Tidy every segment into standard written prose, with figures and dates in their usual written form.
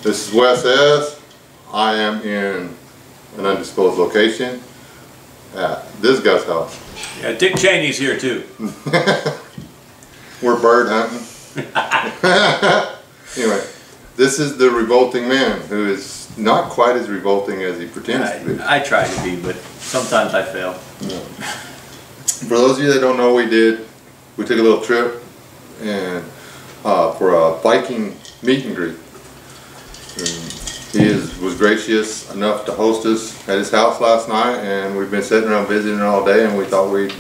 This is Wes S. I am in an undisclosed location at this guy's house. Yeah, Dick Cheney's here too. We're bird hunting. Anyway, this is the revolting man, who is not quite as revolting as he pretends to be. I try to be, but sometimes I fail. Yeah. For those of you that don't know what we took a little trip and for a Viking meet and greet. And he was gracious enough to host us at his house last night, and we've been sitting around visiting all day, and we thought we'd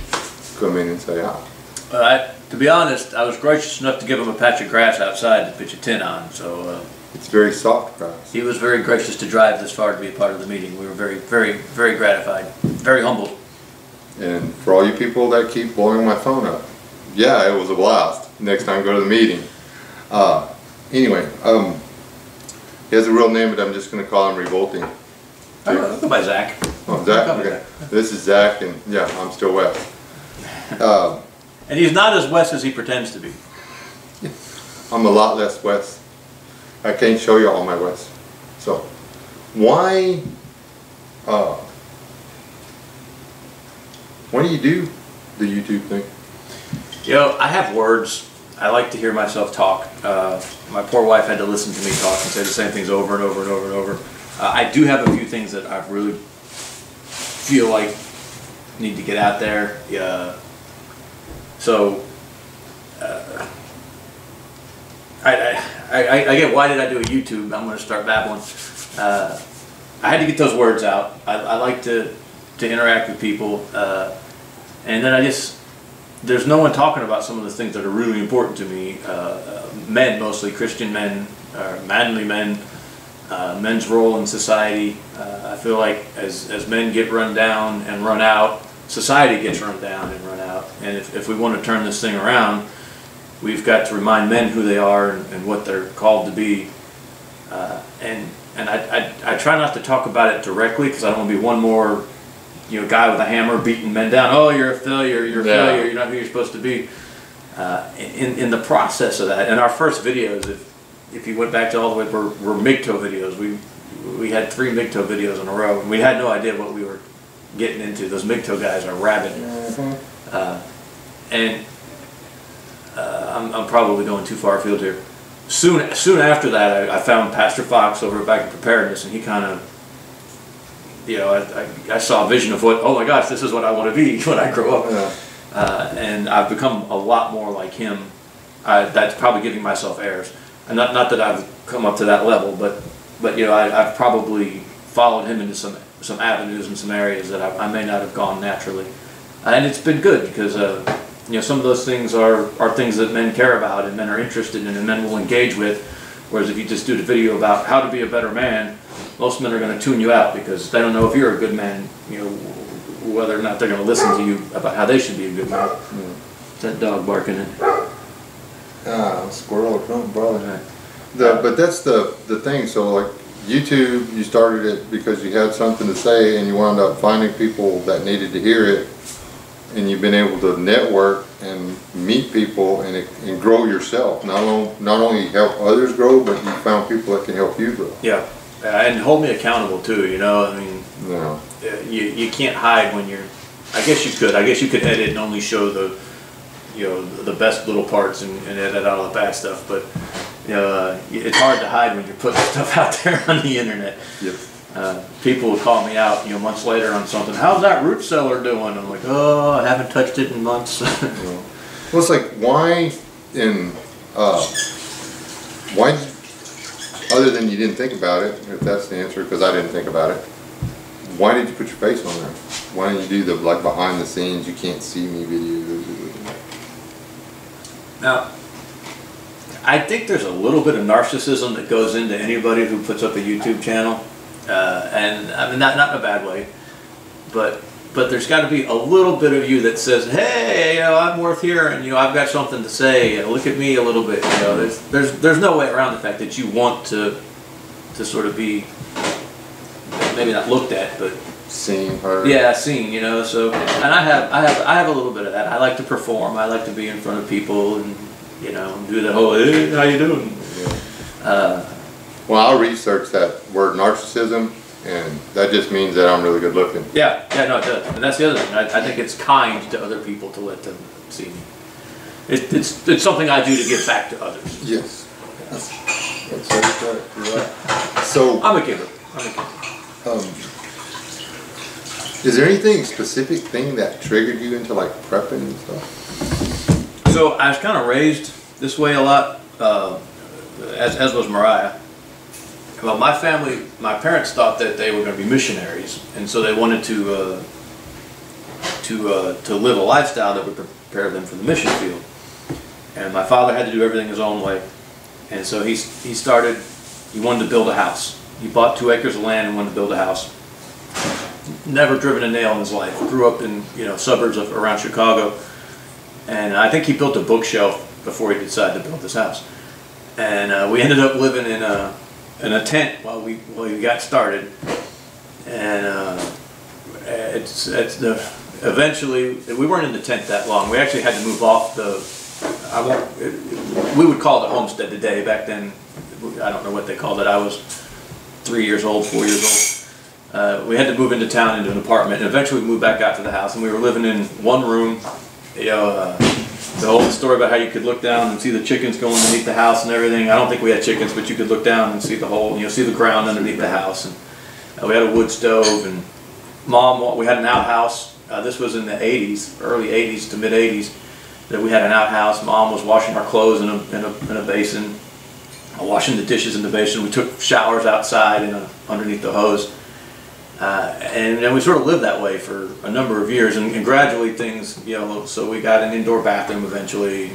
come in and say hi. To be honest, I was gracious enough to give him a patch of grass outside to pitch a tent on. So it's very soft grass. He was very gracious to drive this far to be a part of the meeting. We were very, very, very gratified, very humbled. And for all you people that keep blowing my phone up, yeah, it was a blast. Next time, go to the meeting. Anyway, he has a real name, but I'm just going to call him Revolting. I'll go by Zach. Oh, Zach? Okay. This is Zach, and yeah, I'm still Wes. And he's not as Wes as he pretends to be. I'm a lot less Wes. I can't show you all my Wes. So, why do you do the YouTube thing? You know, I have words. I like to hear myself talk. My poor wife had to listen to me talk and say the same things over and over and over and over. I do have a few things that I really feel like need to get out there. So I get, why did I do a YouTube? I'm going to start babbling. I had to get those words out. I like to interact with people, and then there's no one talking about some of the things that are really important to me. Men, mostly Christian men, manly men, men's role in society. I feel like as men get run down and run out, society gets run down and run out. And if we want to turn this thing around, we've got to remind men who they are and what they're called to be. And I try not to talk about it directly, because I don't want to be one more guy with a hammer beating men down. Oh, you're a failure, you're a failure, you're not who you're supposed to be. In the process of that, and our first videos, if you went back to all the way, were MGTOW videos. We had 3 MGTOW videos in a row, and we had no idea what we were getting into. Those MGTOW guys are rabid. I'm probably going too far afield here. Soon after that, I found Pastor Fox over at Back in Preparedness, and he kind of, I saw a vision of oh my gosh, this is what I want to be when I grow up. And I've become a lot more like him. That's probably giving myself airs. And not that I've come up to that level, but I've probably followed him into some avenues and some areas that I may not have gone naturally. And it's been good, because some of those things are things that men care about and men are interested in and men will engage with. Whereas if you just do the video about how to be a better man, most men are going to tune you out, because they don't know if you're a good man, whether or not they're going to listen to you about how they should be a good man. Is that dog barking in? Squirrel or something, probably. But that's the thing. So like YouTube, you started it because you had something to say, and you wound up finding people that needed to hear it, and you've been able to network and meet people and grow yourself. Not only help others grow, but you found people that can help you grow. Yeah, and hold me accountable too. I mean, no. You can't hide when you're. I guess you could edit and only show the the best little parts and edit out all the bad stuff. But it's hard to hide when you're putting stuff out there on the internet. Yep. People will call me out, months later on something. How's that root cellar doing? I'm like, oh, I haven't touched it in months. Well, it's like, why, other than you didn't think about it, if that's the answer, because I didn't think about it, why did you put your face on there? Why didn't you do the behind the scenes, you can't see me videos? Now, I think there's a little bit of narcissism that goes into anybody who puts up a YouTube channel. And I mean, not in a bad way, but there's got to be a little bit of you that says, hey, I'm worth hearing, I've got something to say, look at me a little bit, there's no way around the fact that you want to sort of be, maybe not looked at, but seen, heard. Yeah, seen, so, and I have a little bit of that. I like to perform, I like to be in front of people and, do the whole, hey, how you doing? Yeah. Well, I'll research that word narcissism, and that just means that I'm really good looking. Yeah, no, it does. And that's the other thing. I think it's kind to other people to let them see me. It's something I do to give back to others. Yes. That's right. You're right. So I'm a giver. Is there anything specific thing that triggered you into like prepping and stuff? So I was kind of raised this way a lot, as was Mariah. Well, my family, my parents thought that they were going to be missionaries, and so they wanted to live a lifestyle that would prepare them for the mission field. And my father had to do everything his own way, and so he wanted to build a house. He bought 2 acres of land and wanted to build a house. Never driven a nail in his life. Grew up in suburbs around Chicago, and I think he built a bookshelf before he decided to build this house. And we ended up living in a tent while we got started. And eventually we weren't in the tent that long. We actually had to move off we would call it a homestead today. Back then, I don't know what they called it. I was 3 years old, 4 years old. We had to move into town into an apartment, and eventually we moved back out to the house, and we were living in one room. The whole story about how you could look down and see the chickens going underneath the house and everything. I don't think we had chickens, but you could look down and see the whole, see the ground underneath the house. And we had a wood stove, and we had an outhouse. This was in the 80s, early 80s to mid 80s, that we had an outhouse. Mom was washing our clothes in a basin, washing the dishes in the basin. We took showers outside underneath the hose. And then we sort of lived that way for a number of years, and gradually things, so we got an indoor bathroom eventually,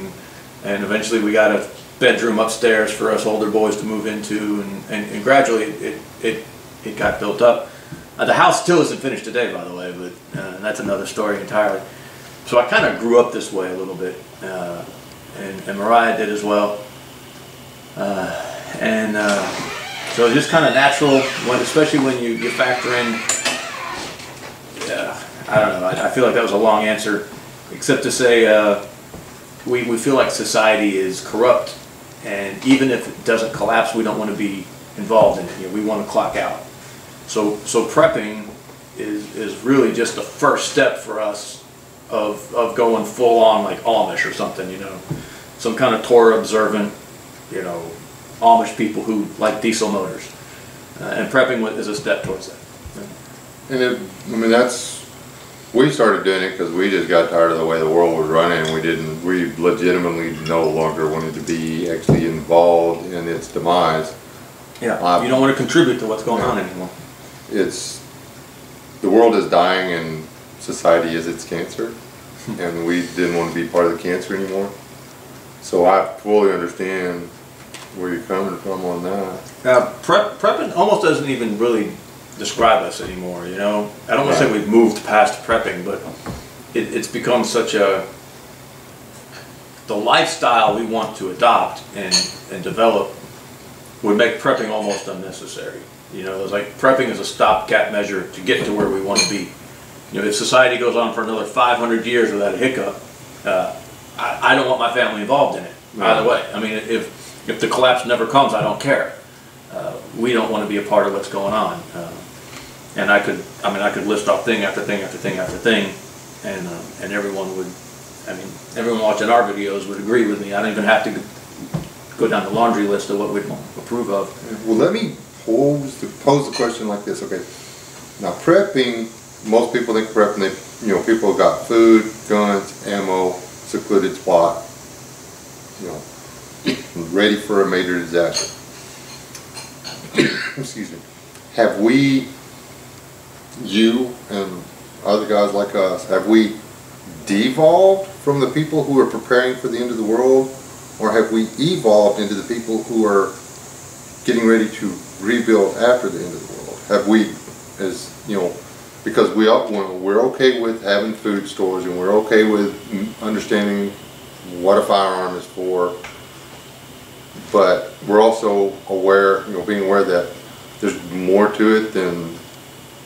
and eventually we got a bedroom upstairs for us older boys to move into, and gradually it got built up. The house still isn't finished today, by the way, but that's another story entirely. So I kind of grew up this way a little bit, and Mariah did as well. So it's just kind of natural, especially when you factor in, I don't know, I feel like that was a long answer, except to say we feel like society is corrupt, and even if it doesn't collapse, we don't want to be involved in it. We want to clock out. So prepping is really just the first step for us of going full on like Amish or something, some kind of Torah observant, Amish people who like diesel motors, and prepping is a step towards that. And we started doing it because we just got tired of the way the world was running. We legitimately no longer wanted to be actually involved in its demise. Yeah, you don't want to contribute to what's going on anymore. The world is dying and society is its cancer, and we didn't want to be part of the cancer anymore. So I fully understand where you're coming from on that. Prepping almost doesn't even really describe us anymore, I don't want to say we've moved past prepping, but it's become such the lifestyle we want to adopt and develop would make prepping almost unnecessary. It's like prepping is a stopgap measure to get to where we want to be. If society goes on for another 500 years without a hiccup, I don't want my family involved in it either way. I mean, if the collapse never comes, I don't care. We don't want to be a part of what's going on. And I could list off thing after thing after thing after thing, and everyone watching our videos would agree with me. I don't even have to go down the laundry list of what we'd approve of. Well, let me pose the question like this. Okay, now prepping, most people think prepping, people got food, guns, ammo, secluded spot, ready for a major disaster. Excuse me. Have we, you and other guys like us, have we devolved from the people who are preparing for the end of the world, or have we evolved into the people who are getting ready to rebuild after the end of the world? Have we, because we're okay with having food stores, and we're okay with understanding what a firearm is for, but we're also aware, being aware that there's more to it than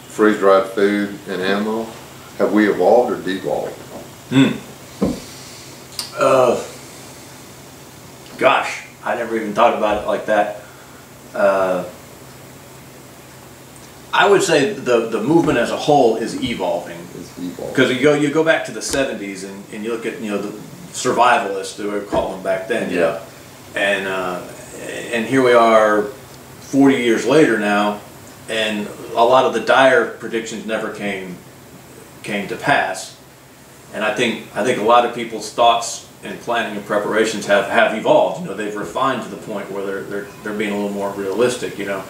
freeze-dried food and ammo. Have we evolved or devolved? Gosh, I never even thought about it like that. I would say the movement as a whole is evolving. Because you go back to the 70s and you look at the survivalists, they were calling them back then. Yeah. And here we are 40 years later now, and a lot of the dire predictions never came to pass. And I think a lot of people's thoughts and planning and preparations have evolved. They've refined to the point where they're being a little more realistic. There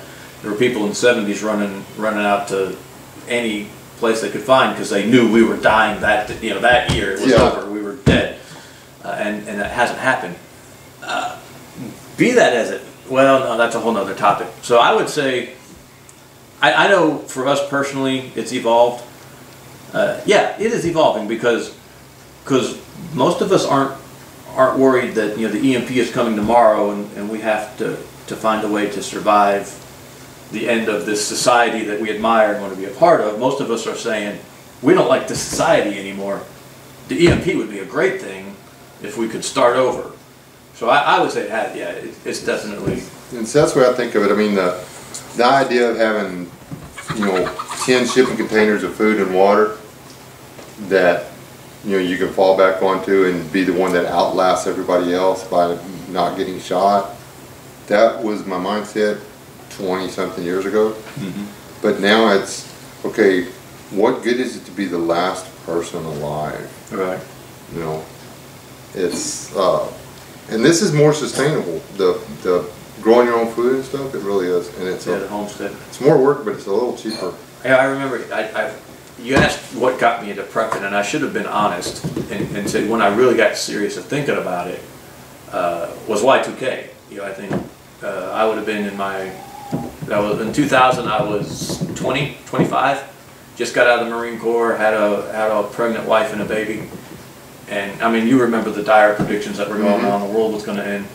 were people in the 70s running out to any place they could find because they knew we were dying that year. It was over. We were dead, and that hasn't happened. Be that as it, well, no, that's a whole nother topic. So I would say, I know for us personally, it's evolved. Yeah, it is evolving because most of us aren't worried that the EMP is coming tomorrow and we have to find a way to survive the end of this society that we admire and want to be a part of. Most of us are saying, we don't like this society anymore. The EMP would be a great thing if we could start over. So I would say it's definitely... And so that's the way I think of it. I mean, the idea of having, 10 shipping containers of food and water that, you can fall back onto and be the one that outlasts everybody else by not getting shot. That was my mindset 20-something years ago. Mm-hmm. But now it's, okay, what good is it to be the last person alive? Right. It's, and this is more sustainable. The growing your own food and stuff, it really is. And it's the homestead. It's more work, but it's a little cheaper. Yeah, I remember, you asked what got me into prepping, and I should have been honest and said when I really got serious of thinking about it was Y2K. I think I would have been in 2000, I was 25, just got out of the Marine Corps, had a pregnant wife and a baby. And I mean, you remember the dire predictions that were going on, the world was going to end.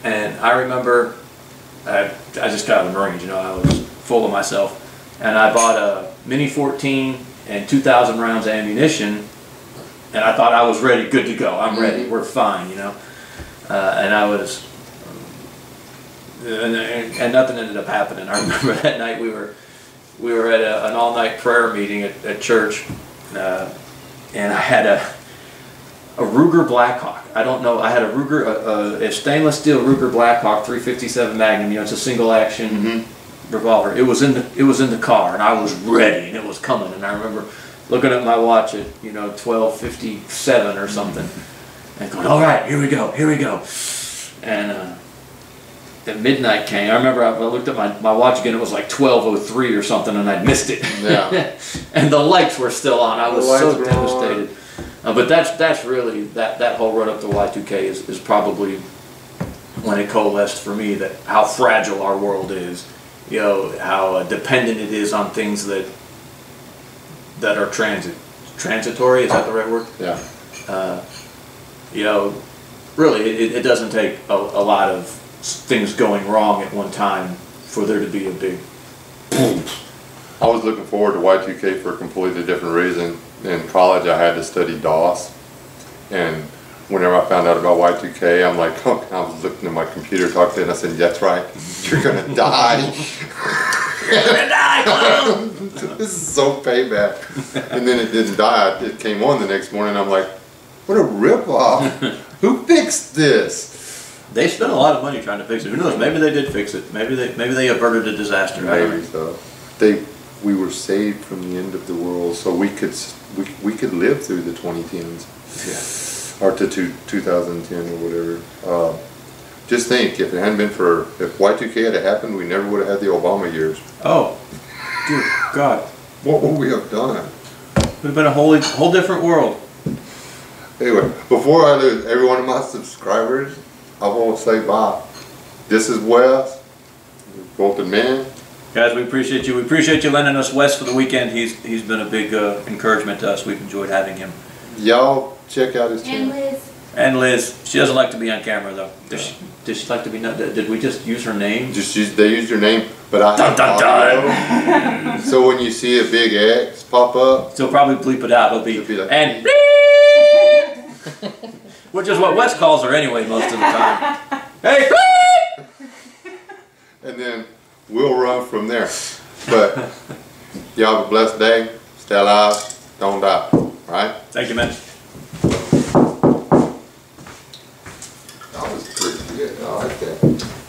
And I remember, I just got out of the Marines, I was full of myself. And I bought a Mini 14 and 2,000 rounds of ammunition. And I thought I was ready, good to go. I'm ready, we're fine, And I was, and nothing ended up happening. I remember that night we were at an all-night prayer meeting at church. And I had a Ruger Blackhawk. I don't know. I had a Ruger, a stainless steel Ruger Blackhawk 357 Magnum. You know, it's a single action revolver. It was in the car, and I was ready, and it was coming. And I remember looking at my watch at 12:57 or something, and going, "All right, here we go, here we go." And at midnight came. I remember I looked at my watch again. It was like 12:03 or something, and I'd missed it. Yeah. And the lights were still on. I was so devastated. But that's really that whole run up to Y2K is probably when it coalesced for me that how fragile our world is. How dependent it is on things that are transitory. Is that the right word? Yeah. Really, it doesn't take a lot of things going wrong at one time for there to be a big boom. I was looking forward to Y2K for a completely different reason. In college, I had to study DOS, and whenever I found out about Y2K, I'm like, oh, I was looking at my computer, talking to it, and I said, "That's right, you're gonna die." You're gonna die, clown. This is so payback. And then it didn't die. It came on the next morning. I'm like, what a ripoff! Who fixed this? They spent a lot of money trying to fix it. Who knows? Maybe they did fix it. Maybe they averted a disaster. Maybe so. We were saved from the end of the world, so we could live through the 2010s, or to 2010 or whatever. Just think, if it hadn't been for if Y2K had happened, we never would have had the Obama years. Oh, dear God! What would we have done? It would have been a whole different world. Anyway, before I lose every one of my subscribers, I want to say bye. This is Wes, Revoltingman. Guys, we appreciate you. We appreciate you lending us Wes for the weekend. He's been a big encouragement to us. We've enjoyed having him. Y'all check out his channel. And Liz. She doesn't like to be on camera though. Does she like to be? Did we just use her name? They used your name, but I have audio. So when you see a big X pop up, she'll probably bleep it out. It'll be like, and which is what Wes calls her anyway most of the time. Hey. and then we'll run from there. But y'all have a blessed day. Stay alive. Don't die. All right? Thank you, man. That was pretty good. I like that.